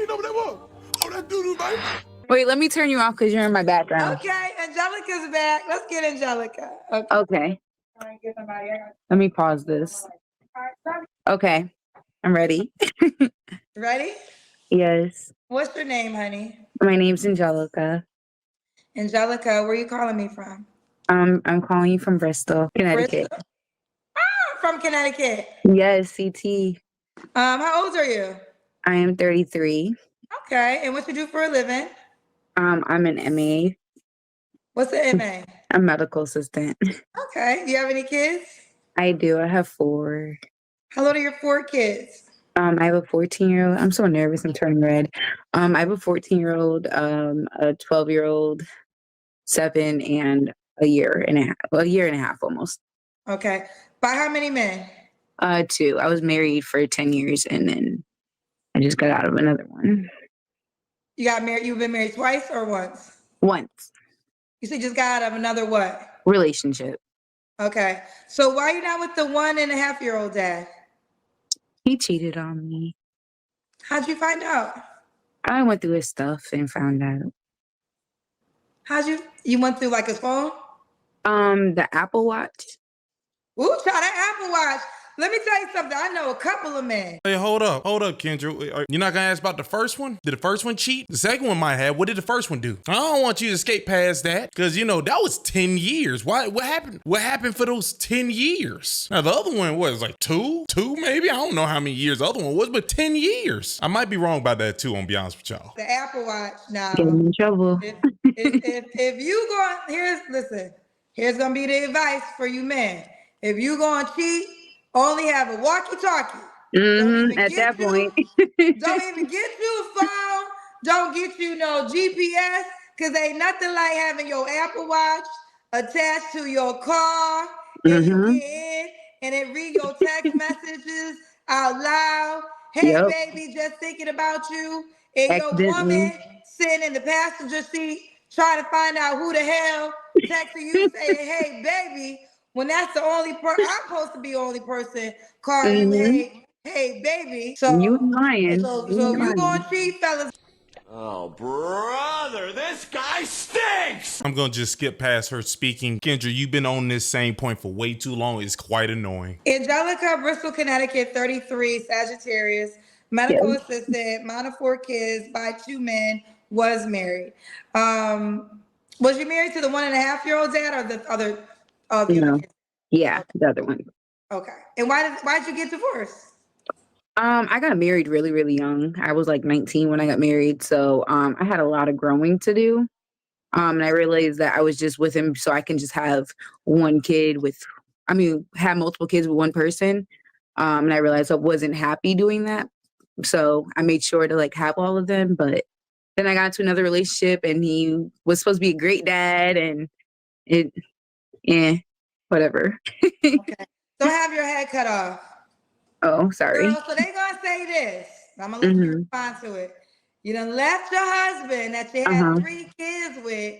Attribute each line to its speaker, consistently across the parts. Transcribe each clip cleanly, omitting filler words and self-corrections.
Speaker 1: know what that was? Oh, that doo-doo, baby.
Speaker 2: Wait, let me turn you off because you're in my background.
Speaker 3: Okay, Angelica's back. Let's get Angelica.
Speaker 2: Okay. Let me pause this. Okay, I'm ready.
Speaker 3: Ready?
Speaker 2: Yes.
Speaker 3: What's your name, honey?
Speaker 2: My name's Angelica.
Speaker 3: Angelica, where are you calling me from?
Speaker 2: I'm calling you from Bristol, Connecticut.
Speaker 3: Bristol? Ah, from Connecticut.
Speaker 2: Yes, CT.
Speaker 3: How old are you?
Speaker 2: I am 33.
Speaker 3: Okay, and what you do for a living?
Speaker 2: I'm an MA.
Speaker 3: What's the MA?
Speaker 2: A medical assistant.
Speaker 3: Okay, do you have any kids?
Speaker 2: I do. I have 4.
Speaker 3: How old are your 4 kids?
Speaker 2: I have a 14-year-old. I'm so nervous. I'm turning red. I have a 14-year-old, a 12-year-old, 7, and a year and a half. Well, a year and a half almost.
Speaker 3: Okay. By how many men?
Speaker 2: 2. I was married for 10 years and then I just got out of another one.
Speaker 3: You got married? You've been married twice or once?
Speaker 2: Once.
Speaker 3: You said you just got out of another what?
Speaker 2: Relationship.
Speaker 3: Okay. So why are you not with the 1.5-year-old dad?
Speaker 2: He cheated on me.
Speaker 3: How'd you find out?
Speaker 2: I went through his stuff and found out.
Speaker 3: You went through like his phone?
Speaker 2: The Apple Watch.
Speaker 3: Ooh, try that Apple Watch. Let me tell you something. I know a couple of men.
Speaker 1: Hey, hold up, Kendra. You're not gonna ask about the first one? Did the first one cheat? The second one might have. What did the first one do? I don't want you to escape past that, because that was 10 years. What happened? What happened for those 10 years? Now the other one was like two maybe. I don't know how many years the other one was, but 10 years. I might be wrong about that too. On be honest with y'all.
Speaker 3: The Apple Watch. Now,
Speaker 2: Getting in trouble.
Speaker 3: if you go, here's gonna be the advice for you men. If you gonna cheat, only have a walkie-talkie.
Speaker 2: At that point.
Speaker 3: Don't even get you a phone. Don't get you no GPS, because ain't nothing like having your Apple Watch attached to your car, and you get in and it read your text messages out loud. Hey, baby, just thinking about you. And your woman sitting in the passenger seat trying to find out who the hell texting you saying, hey, baby, when that's the only person, I'm supposed to be the only person calling you, hey, baby. So
Speaker 2: you lying.
Speaker 3: So you gonna cheat, fellas.
Speaker 4: Oh, brother, this guy stinks!
Speaker 1: I'm gonna just skip past her speaking. Kendra, you've been on this same point for way too long. It's quite annoying.
Speaker 3: Angelica, Bristol, Connecticut, 33, Sagittarius, medical assistant, mom of 4 kids by 2 men, was married. Was you married to the 1.5-year-old dad or the other?
Speaker 2: No. Yeah, the other one.
Speaker 3: Okay. And why'd you get divorced?
Speaker 2: I got married really, really young. I was like 19 when I got married. So I had a lot of growing to do. And I realized that I was just with him so I can just have have multiple kids with one person. And I realized I wasn't happy doing that. So I made sure to like have all of them. But then I got into another relationship and he was supposed to be a great dad and whatever.
Speaker 3: Okay. Don't have your head cut off.
Speaker 2: Oh, sorry.
Speaker 3: Girl, so they gonna say this. I'm gonna let you respond to it. You done left your husband that you had 3 kids with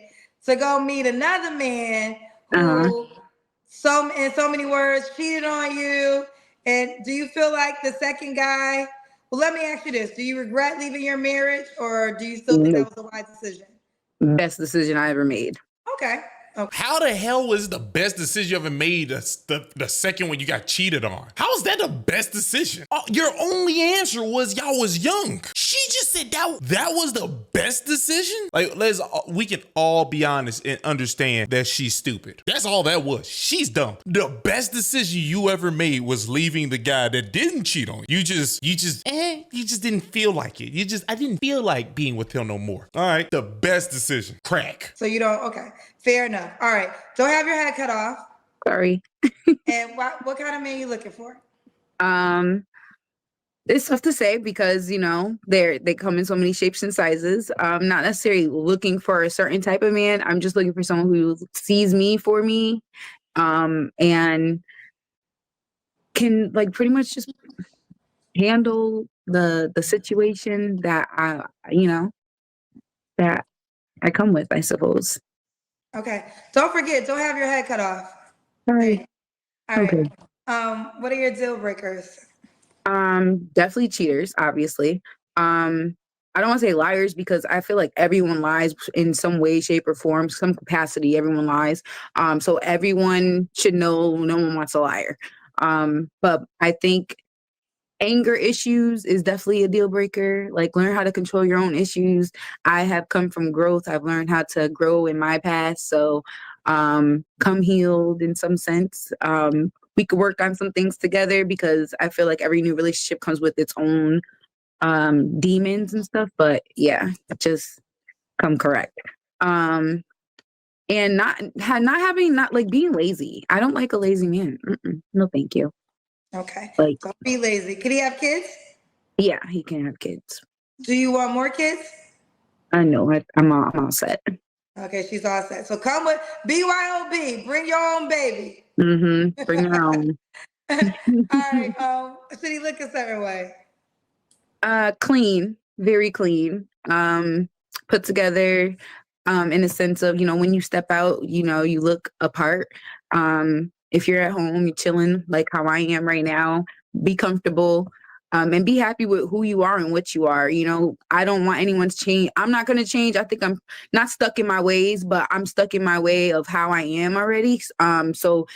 Speaker 3: to go meet another man who, in so many words, cheated on you. And do you feel like the second guy? Well, let me ask you this: do you regret leaving your marriage, or do you still think that was a wise decision?
Speaker 2: Best decision I ever made.
Speaker 3: Okay.
Speaker 1: How the hell was the best decision you ever made the second one you got cheated on? How is that the best decision? Your only answer was y'all was young. She just said that was the best decision? Like, we can all be honest and understand that she's stupid. That's all that was. She's dumb. The best decision you ever made was leaving the guy that didn't cheat on you. You just didn't feel like it. I didn't feel like being with him no more. All right. The best decision. Crack.
Speaker 3: So you don't, okay. Fair enough. All right. Don't have your head cut off.
Speaker 2: Sorry.
Speaker 3: And what kind of man you looking for?
Speaker 2: It's tough to say because, they come in so many shapes and sizes. I'm not necessarily looking for a certain type of man. I'm just looking for someone who sees me for me, and can like pretty much just handle the situation that that I come with, I suppose.
Speaker 3: Okay. Don't forget, don't have your head cut off.
Speaker 2: Sorry.
Speaker 3: All right. Okay. What are your deal breakers?
Speaker 2: Definitely cheaters, obviously. I I don't want to say liars because I feel like everyone lies in some way, shape, or form, some capacity. Everyone lies. So everyone should know no one wants a liar. But I think anger issues is definitely a deal breaker. Like, learn how to control your own issues. I have come from growth. I've learned how to grow in my past. So come healed in some sense. We could work on some things together because I feel like every new relationship comes with its own demons and stuff. But yeah, just come correct. And not being lazy. I don't like a lazy man. No, thank you.
Speaker 3: Okay.
Speaker 2: Like,
Speaker 3: Don't be lazy. Could he have kids?
Speaker 2: yeah, he can have kids.
Speaker 3: Do you want more kids?
Speaker 2: I know. I'm all set.
Speaker 3: Okay, she's all set. So come with BYOB. Bring your own baby.
Speaker 2: Bring your own.
Speaker 3: All right. Should he look a certain way?
Speaker 2: Clean, very clean. Put together. In a sense of, when you step out, you look apart. If you're at home, you're chilling like how I am right now, be comfortable, and be happy with who you are and what you are. I don't want anyone's change. I'm not going to change. I think I'm not stuck in my ways, but I'm stuck in my way of how I am already. So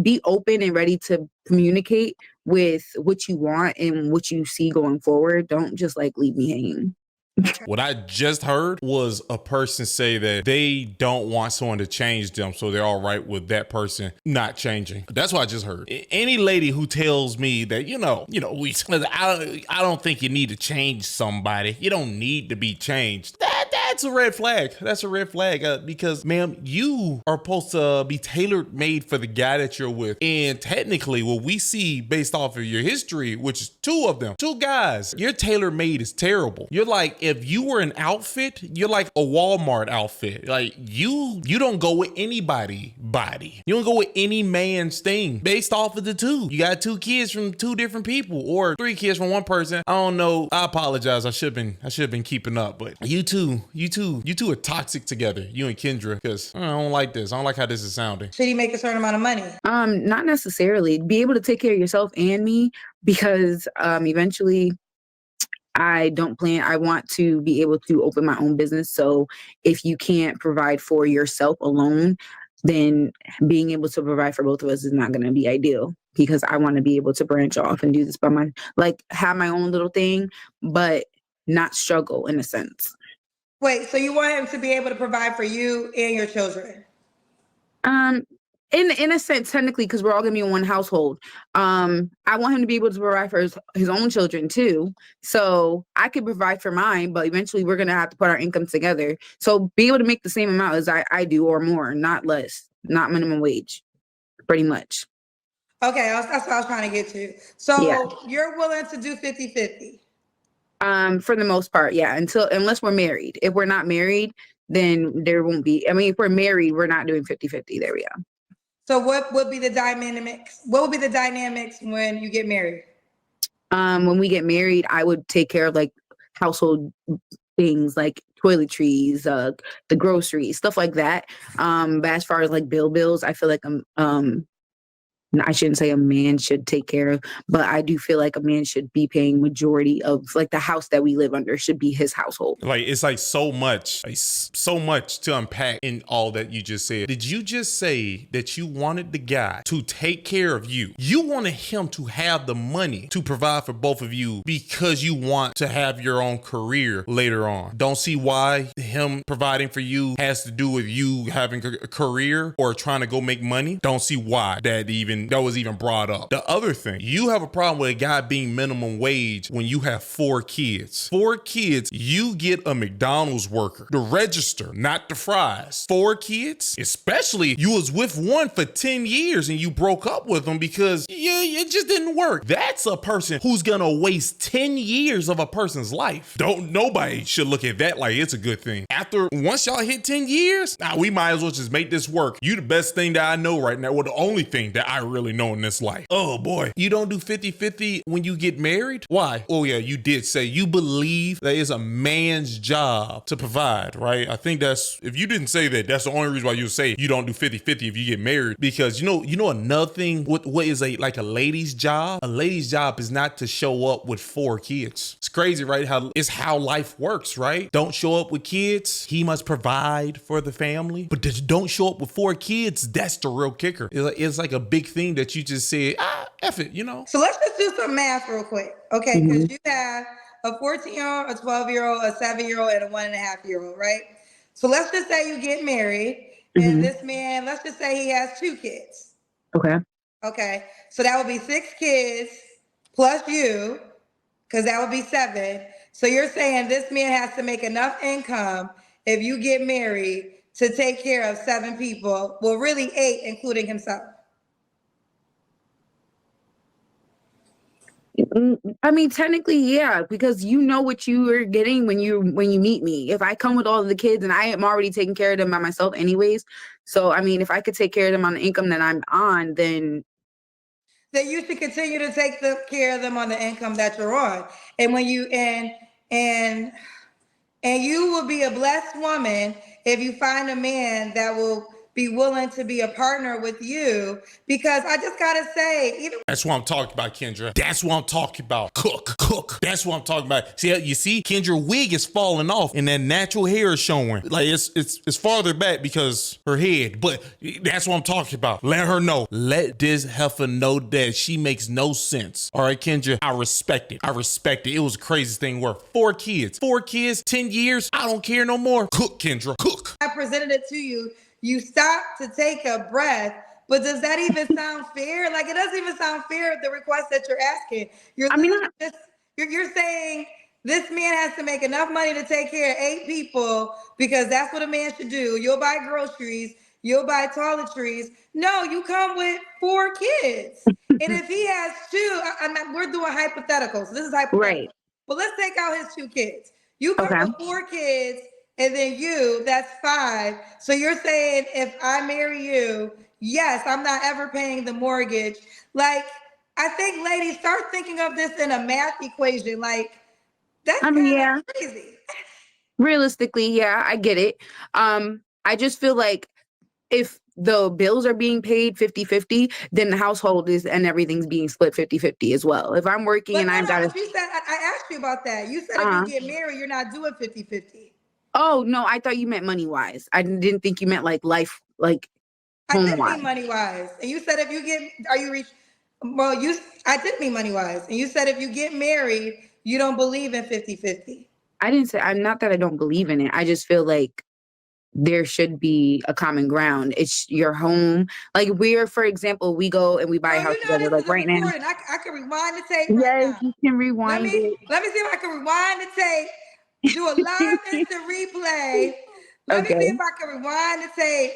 Speaker 2: be open and ready to communicate with what you want and what you see going forward. Don't just leave me hanging.
Speaker 1: What I just heard was a person say that they don't want someone to change them, so they're all right with that person not changing. That's what I just heard. Any lady who tells me that, I don't think you need to change somebody. You don't need to be changed. That's a red flag. That's a red flag because, ma'am, you are supposed to be tailor made for the guy that you're with. And technically, what we see based off of your history, which is two guys, your tailor made is terrible. You're like, if you were an outfit, you're like a Walmart outfit. Like you don't go with anybody's body. You don't go with any man's thing based off of the two. You got 2 kids from 2 different people or 3 kids from one person. I don't know. I apologize. I should have been keeping up, but you two are toxic together, you and Kendra, because I don't like this. I don't like how this is sounding.
Speaker 3: Should he make a certain amount of money?
Speaker 2: Not necessarily. Be able to take care of yourself and me, because eventually I want to be able to open my own business. So if you can't provide for yourself alone, then being able to provide for both of us is not going to be ideal, because I want to be able to branch off and do this by have my own little thing, but not struggle in a sense.
Speaker 3: Wait, so you want him to be able to provide for you and your children?
Speaker 2: In a sense, technically, because we're all gonna be in one household. I want him to be able to provide for his own children too. So I could provide for mine, but eventually we're gonna have to put our income together. So be able to make the same amount as I do or more, not less, not minimum wage, pretty much.
Speaker 3: Okay, that's what I was trying to get to. So yeah. You're willing to do 50-50?
Speaker 2: For the most part, yeah. Unless we're married. If we're not married, then there won't be. I mean, if we're married, we're not doing 50-50. There we go.
Speaker 3: So what would be the dynamics? What would be the dynamics when you get married?
Speaker 2: When we get married, I would take care of household things like toiletries, the groceries, stuff like that. But as far as bills, I feel like I shouldn't say a man should take care of, but I do feel like a man should be paying majority of the house that we live under should be his household.
Speaker 1: It's so much to unpack in all that you just said. Did you just say that you wanted the guy to take care of you? You wanted him to have the money to provide for both of you because you want to have your own career later on. Don't see why him providing for you has to do with you having a career or trying to go make money. Don't see why that was even brought up. The other thing, you have a problem with a guy being minimum wage when you have 4 kids. 4 kids, you get a McDonald's worker, the register, not the fries. 4 kids, especially you was with one for 10 years and you broke up with them because it just didn't work. That's a person who's gonna waste 10 years of a person's life. Nobody should look at that like it's a good thing. Once y'all hit 10 years, we might as well just make this work. You the best thing that I know right now, or the only thing that I really know in this life. Oh boy. You don't do 50-50 when you get married? Why? Oh yeah, you did say you believe that it's a man's job to provide, right? I think that's, if you didn't say that, that's the only reason why you say you don't do 50-50 if you get married. Because you know another thing, what is a lady's job? A lady's job is not to show up with 4 kids. It's crazy, right? How life works, right? Don't show up with kids. He must provide for the family. But don't show up with 4 kids. That's the real kicker. It's like a big thing that you just said, F it, you know?
Speaker 3: So let's just do some math real quick. Okay, because you have a 14-year-old, a 12-year-old, a 7-year-old, and a 1.5-year-old, right? So let's just say you get married and this man, let's just say he has 2 kids. Okay. So that would be 6 kids plus you, because that would be 7. So you're saying this man has to make enough income if you get married to take care of 7 people. Well, really 8, including himself.
Speaker 2: I mean, technically, yeah, because you know what you are getting when you meet me. If I come with all of the kids and I am already taking care of them by myself anyways. So, I mean, if I could take care of them on the income that I'm on, then
Speaker 3: you should continue to take care of them on the income that you're on. And when you, and you will be a blessed woman if you find a man that will be willing to be a partner with you, because I just gotta say, even
Speaker 1: that's what I'm talking about, Kendra. That's what I'm talking about. Cook. That's what I'm talking about. See, you see, Kendra wig is falling off and that natural hair is showing. Like it's farther back because her head, but that's what I'm talking about. Let her know. Let this heifer know that she makes no sense. All right, Kendra, I respect it. It was the craziest thing where 4 kids, 10 years. I don't care no more. Cook, Kendra, cook.
Speaker 3: I presented it to you, you stop to take a breath. But does that even sound fair? Like, it doesn't even sound fair, the request that you're asking. You're saying this man has to make enough money to take care of 8 people because that's what a man should do. You'll buy groceries, you'll buy toiletries. No, you come with 4 kids. And if he has 2, we're doing hypotheticals. This is hypothetical. Right. But let's take out his 2 kids. You come with 4 kids, and then that's 5. So you're saying if I marry you, yes, I'm not ever paying the mortgage. Like, I think ladies, start thinking of this in a math equation. Like, that's crazy.
Speaker 2: Realistically, yeah, I get it. I just feel like if the bills are being paid 50-50, then the household is and everything's being split 50-50 as well. If I'm working and I've got
Speaker 3: you said, I asked you about that. You said if you get married, you're not doing 50-50.
Speaker 2: Oh, no, I thought you meant money-wise. I didn't think you meant like life, like
Speaker 3: I did mean money-wise. And you said if you get, I did mean money-wise. And you said if you get married, you don't believe in 50-50.
Speaker 2: I didn't say, I'm not that I don't believe in it. I just feel like there should be a common ground. It's your home. Like for example, we go and we buy a house together, like right now.
Speaker 3: I can rewind the tape.
Speaker 2: Yes, you can rewind it.
Speaker 3: Let me see if I can rewind the tape. Do a live instant replay. Let me see if I can rewind the tape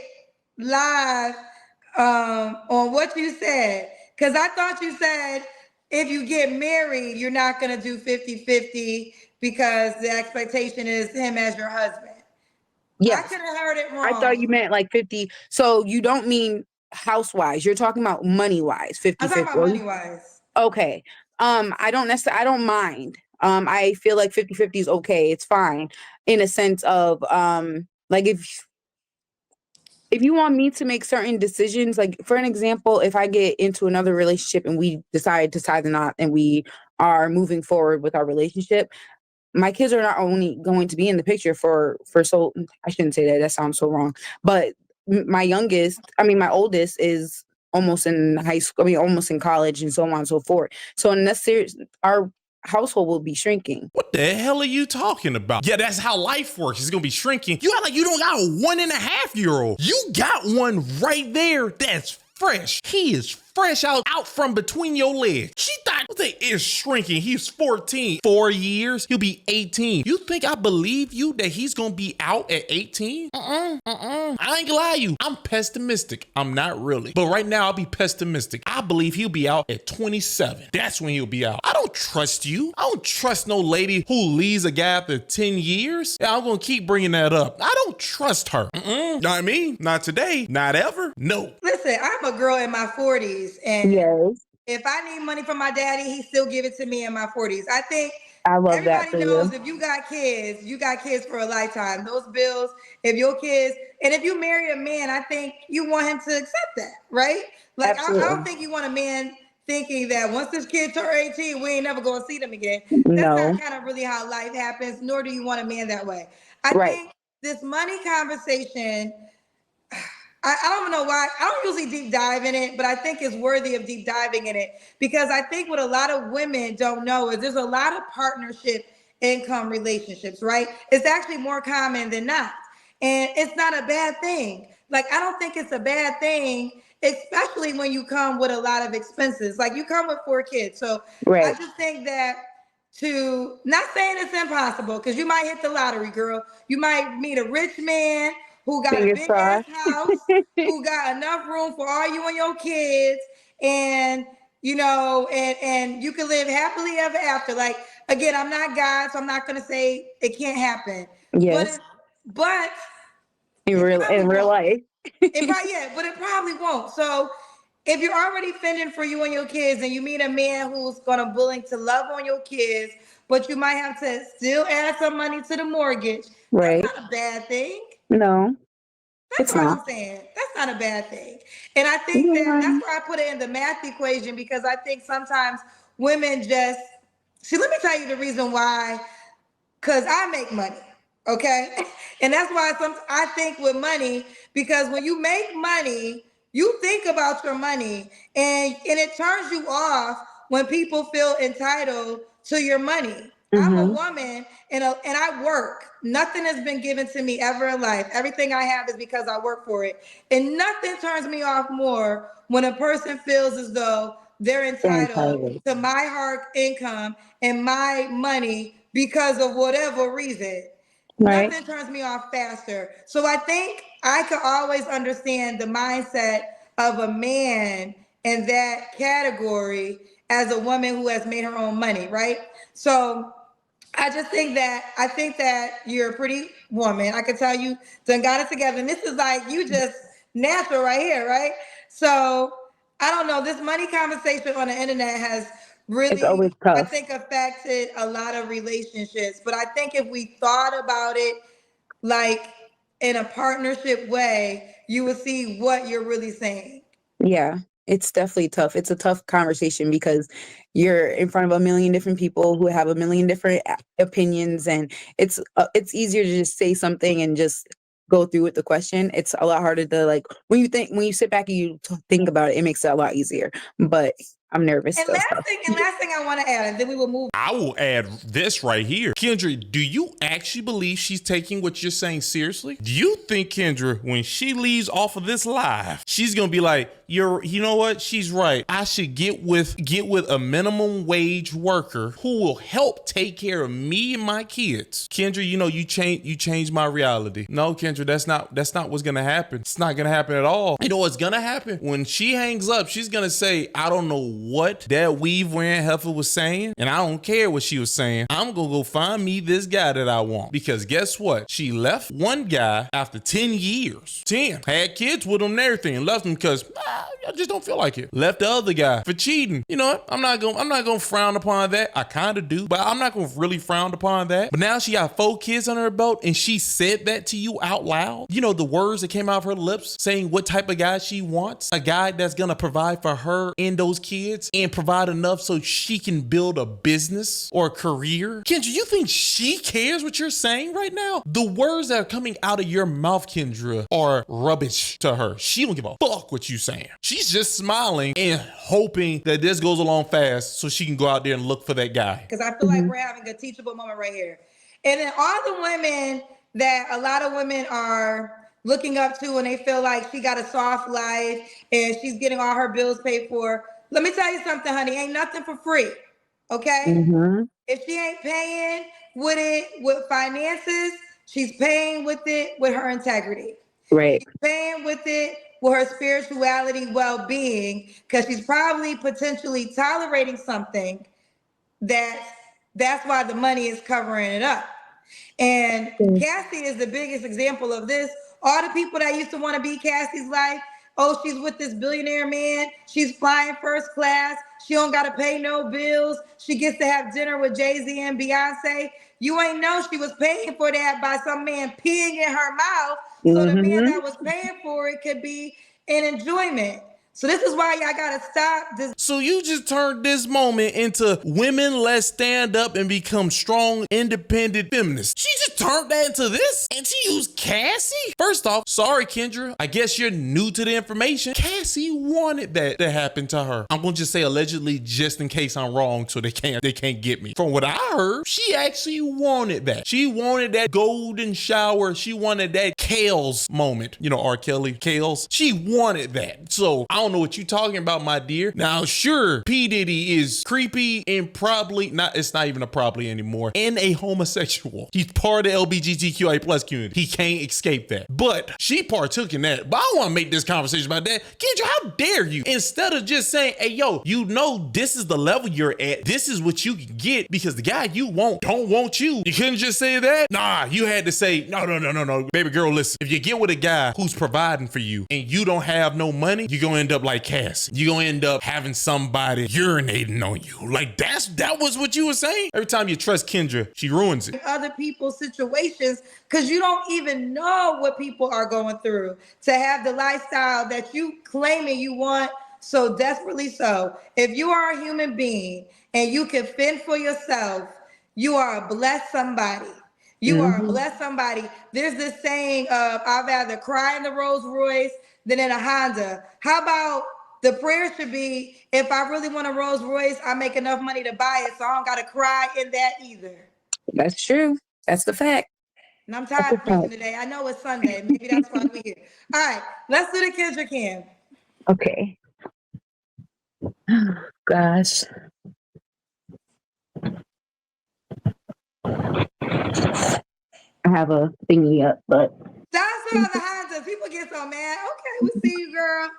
Speaker 3: live on what you said. Because I thought you said if you get married, you're not going to do 50-50 because the expectation is him as your husband. Yes. I could have heard it wrong.
Speaker 2: I thought you meant like 50. So you don't mean house-wise. You're talking about money-wise, 50-50.
Speaker 3: I'm talking about money-wise.
Speaker 2: Okay. I don't mind. I feel like 50-50 is okay. It's fine in a sense of like if you want me to make certain decisions, like for an example, if I get into another relationship and we decide to tie the knot and we are moving forward with our relationship, my kids are not only going to be in the picture for so I shouldn't say that. That sounds so wrong. But my oldest is almost in high school, almost in college and so on and so forth. So in that series, our household will be shrinking.
Speaker 1: What the hell are you talking about? Yeah, that's how life works. It's gonna be shrinking. You act like you don't got a 1.5-year-old. You got one right there that's fresh. He is fresh out from between your legs. She thought is shrinking. He's 14. 4 years, he'll be 18. You think I believe you that he's gonna be out at 18? I ain't gonna lie to you. I'm pessimistic. I'm not really. But right now I'll be pessimistic. I believe he'll be out at 27. That's when he'll be out. I don't trust you. I don't trust no lady who leaves a guy after 10 years. Yeah, I'm gonna keep bringing that up. I don't trust her. Know what I mean? Not today. Not ever. No.
Speaker 3: Listen, I'm a girl in my 40s. 40s. And
Speaker 2: Yes.
Speaker 3: if I need money from my daddy, he still give it to me in my 40s. I think
Speaker 2: I love that
Speaker 3: everybody
Speaker 2: for
Speaker 3: knows
Speaker 2: you.
Speaker 3: if you got kids for a lifetime. Those bills, if your kids, and if you marry a man, I think you want him to accept that, right? Like, I
Speaker 2: Absolutely.
Speaker 3: don't think you want a man thinking that once this kid turn 18, we ain't never going to see them again. That's
Speaker 2: No.
Speaker 3: not kind of really how life happens, nor do you want a man that way. I
Speaker 2: Right.
Speaker 3: think this money conversation, I don't know why. I don't usually deep dive in it, but I think it's worthy of deep diving in it because I think what a lot of women don't know is there's a lot of partnership income relationships, right? It's actually more common than not. And it's not a bad thing. Like, I don't think it's a bad thing, especially when you come with a lot of expenses. Like, you come with 4 kids. So I
Speaker 2: Right.
Speaker 3: just think that not saying it's impossible, because you might hit the lottery, girl. You might meet a rich man who got a
Speaker 2: Fingers
Speaker 3: big ass
Speaker 2: crossed.
Speaker 3: house, who got enough room for all you and your kids, and and you can live happily ever after. Like, again, I'm not God, so I'm not gonna say it can't happen.
Speaker 2: Yes.
Speaker 3: But
Speaker 2: In
Speaker 3: it
Speaker 2: real
Speaker 3: probably won't.
Speaker 2: life.
Speaker 3: But it probably won't. So if you're already fending for you and your kids, and you meet a man who's gonna willing to love on your kids, but you might have to still add some money to the mortgage, that's
Speaker 2: Right.
Speaker 3: not a bad thing.
Speaker 2: No,
Speaker 3: That's
Speaker 2: it's
Speaker 3: all
Speaker 2: not.
Speaker 3: I'm saying. That's not a bad thing. And I think
Speaker 2: Yeah.
Speaker 3: that's why I put it in the math equation, because I think sometimes women just see, let me tell you the reason why, because I make money. Okay. And that's why I think with money, because when you make money, you think about your money, and it turns you off when people feel entitled to your money. I'm a
Speaker 2: Mm-hmm.
Speaker 3: woman, and I work. Nothing has been given to me ever in life. Everything I have is because I work for it. And nothing turns me off more when a person feels as though they're entitled
Speaker 2: Entirely.
Speaker 3: to my hard income and my money because of whatever reason.
Speaker 2: Right.
Speaker 3: Nothing turns me off faster. So I think I could always understand the mindset of a man in that category as a woman who has made her own money, right? So I think that you're a pretty woman. I can tell you done got it together. And this is like you just natural right here, right? So I don't know. This money conversation on the internet has
Speaker 2: It's always
Speaker 3: really, I
Speaker 2: tough.
Speaker 3: think, affected a lot of relationships. But I think if we thought about it like in a partnership way, you would see what you're really saying.
Speaker 2: Yeah, it's definitely tough. It's a tough conversation because you're in front of a million different people who have a million different opinions, and it's easier to just say something and just go through with the question. It's a lot harder to, like, when you sit back and you think about it, it makes it a lot easier. But I'm nervous
Speaker 3: And
Speaker 2: still.
Speaker 3: last thing I want to add, and then we will move.
Speaker 1: I will add this right here. Kendra, do you actually believe she's taking what you're saying seriously? Do you think, Kendra, when she leaves off of this live, she's gonna be like, you know what? She's right. I should get with a minimum wage worker who will help take care of me and my kids. Kendra, you changed my reality. No, Kendra, that's not what's gonna happen. It's not gonna happen at all. You know what's gonna happen? When she hangs up, she's gonna say, I don't know what that weave wearing heifer was saying, and I don't care what she was saying. I'm gonna go find me this guy that I want. Because guess what? She left one guy after 10 years. 10. Had kids with him and everything. Left him because I just don't feel like it. Left the other guy for cheating. You know what? I'm not gonna frown upon that. I kind of do, but I'm not gonna really frown upon that. But now she got 4 kids under her belt, and she said that to you out loud. You know the words that came out of her lips saying what type of guy she wants. A guy that's gonna provide for her and those kids and provide enough so she can build a business or a career. Kendra, you think she cares what you're saying right now? The words that are coming out of your mouth, Kendra, are rubbish to her. She don't give a fuck what you saying. She's just smiling and hoping that this goes along fast so she can go out there and look for that guy.
Speaker 3: Because I feel like we're having a teachable moment right here. And then all the women that a lot of women are looking up to, and they feel like she got a soft life and she's getting all her bills paid for. Let me tell you something, honey. Ain't nothing for free. Okay?
Speaker 2: Mm-hmm.
Speaker 3: If she ain't paying with it with finances, she's paying with it with her integrity.
Speaker 2: Right.
Speaker 3: She's paying with it with her spirituality, well-being, because she's probably potentially tolerating something that's why the money is covering it up. And Cassie is the biggest example of this. All the people that used to want to be Cassie's life, oh, she's with this billionaire man. She's flying first class. She don't got to pay no bills. She gets to have dinner with Jay-Z and Beyonce. You ain't know she was paying for that by some man peeing in her mouth. So the man that was paying for it could be an enjoyment. So this is why y'all gotta stop this.
Speaker 1: So you just turned this moment into women let's stand up and become strong, independent feminists. She just turned that into this? And she used Cassie? First off, sorry, Kendra. I guess you're new to the information. Cassie wanted that to happen to her. I'm gonna just say allegedly just in case I'm wrong so they can't get me. From what I heard, she actually wanted that. She wanted that golden shower. She wanted that Kales moment. You know, R. Kelly, Kales. She wanted that. So I don't know what you're talking about, my dear. Now, sure, P. Diddy is creepy and probably not, it's not even a probably anymore, and a homosexual. He's part of the LGBTQIA plus community. He can't escape that. But she partook in that. But I don't want to make this conversation about that. Kendra, how dare you? Instead of just saying, hey, yo, you know this is the level you're at. This is what you can get because the guy you want don't want you. You couldn't just say that? Nah, you had to say, no. Baby girl, listen. If you get with a guy who's providing for you and you don't have no money, you're going to end up like Cassie. You're gonna end up having somebody urinating on you. Like that was what you were saying? Every time you trust Kendra, she ruins it.
Speaker 3: Other people's situations, because you don't even know what people are going through to have the lifestyle that you claiming you want so desperately so. If you are a human being and you can fend for yourself, you are a blessed somebody. You are a blessed somebody. There's this saying of, I'd rather cry in the Rolls Royce than in a Honda. How about the prayer should be, if I really want a Rolls Royce, I make enough money to buy it, so I don't got to cry in that either.
Speaker 2: That's true. That's the fact.
Speaker 3: And I'm tired of preaching today. I know it's Sunday. Maybe that's why we're here. All right, let's do the Kendra Cam.
Speaker 2: Okay. Gosh. I have a thingy up, but
Speaker 3: That's all the Hondas. People get so mad. Okay, we see you, girl.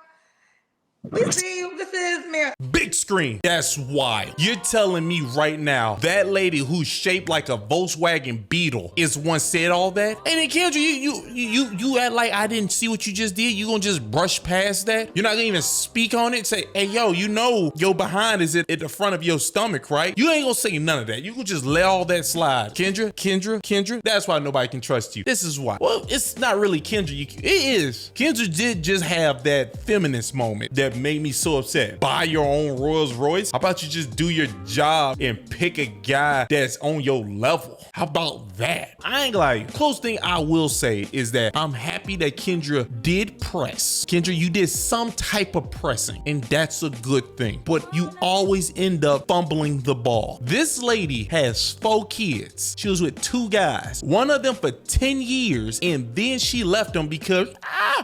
Speaker 3: We see you. This is Mary.
Speaker 1: Big screen. That's why. You're telling me right now that lady who's shaped like a Volkswagen Beetle is one said all that? And then Kendra, you act like I didn't see what you just did. You gonna just brush past that? You're not gonna even speak on it? Say, hey, yo, you know your behind is at the front of your stomach, right? You ain't gonna say none of that. You can just let all that slide. Kendra. That's why nobody can trust you. This is why. Well, it's not really Kendra. It is. Kendra did just have that feminist moment that made me so upset. Buy your own Rolls Royce. How about you just do your job and pick a guy that's on your level? How about that? I ain't gonna lie. Close thing I will say is that I'm happy that Kendra did press. Kendra, you did some type of pressing, and that's a good thing. But you always end up fumbling the ball. This lady has 4 kids. She was with 2 guys. One of them for 10 years, and then she left them because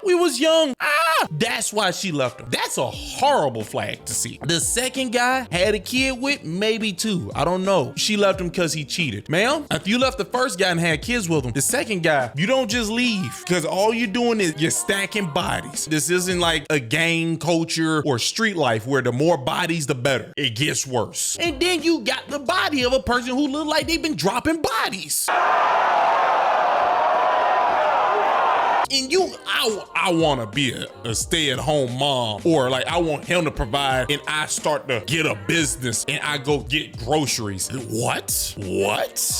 Speaker 1: we was young. That's why she left them. That's a horrible flag to see. The second guy had a kid with maybe 2. I don't know. She left him because he cheated. Ma'am, if you left the first guy and had kids with him, the second guy, you don't just leave because all you're doing is you're stacking bodies. This isn't like a gang culture or street life where the more bodies, the better. It gets worse. And then you got the body of a person who look like they've been dropping bodies. And I want to be a stay-at-home mom, or like I want him to provide and I start to get a business and I go get groceries. What?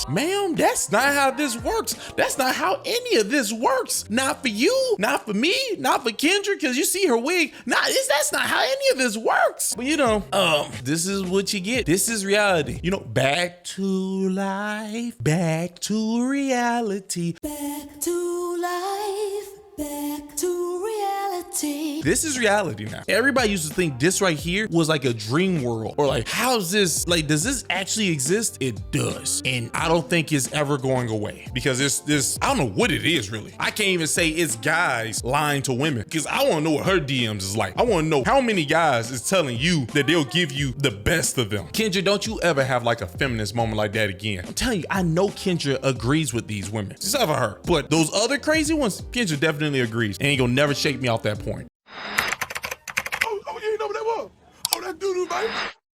Speaker 1: Ma'am, that's not how this works. That's not how any of this works. Not for you, not for me, not for Kendra, because you see her wig. That's not how any of this works. But you know, this is what you get. This is reality. You know, back to life, back to reality, back to life. Back to reality. This is reality now. Everybody used to think this right here was like a dream world, or like, how's this, like, does this actually exist? It does. And I don't think it's ever going away because this, I don't know what it is really. I can't even say it's guys lying to women because I want to know what her DMs is like. I want to know how many guys is telling you that they'll give you the best of them. Kendra, don't you ever have like a feminist moment like that again. I'm telling you, I know Kendra agrees with these women. Just ever her. But those other crazy ones, Kendra definitely agrees, and ain't gonna never shake me off that point.
Speaker 5: Oh, you ain't know what that was? Oh, that doo-doo, baby.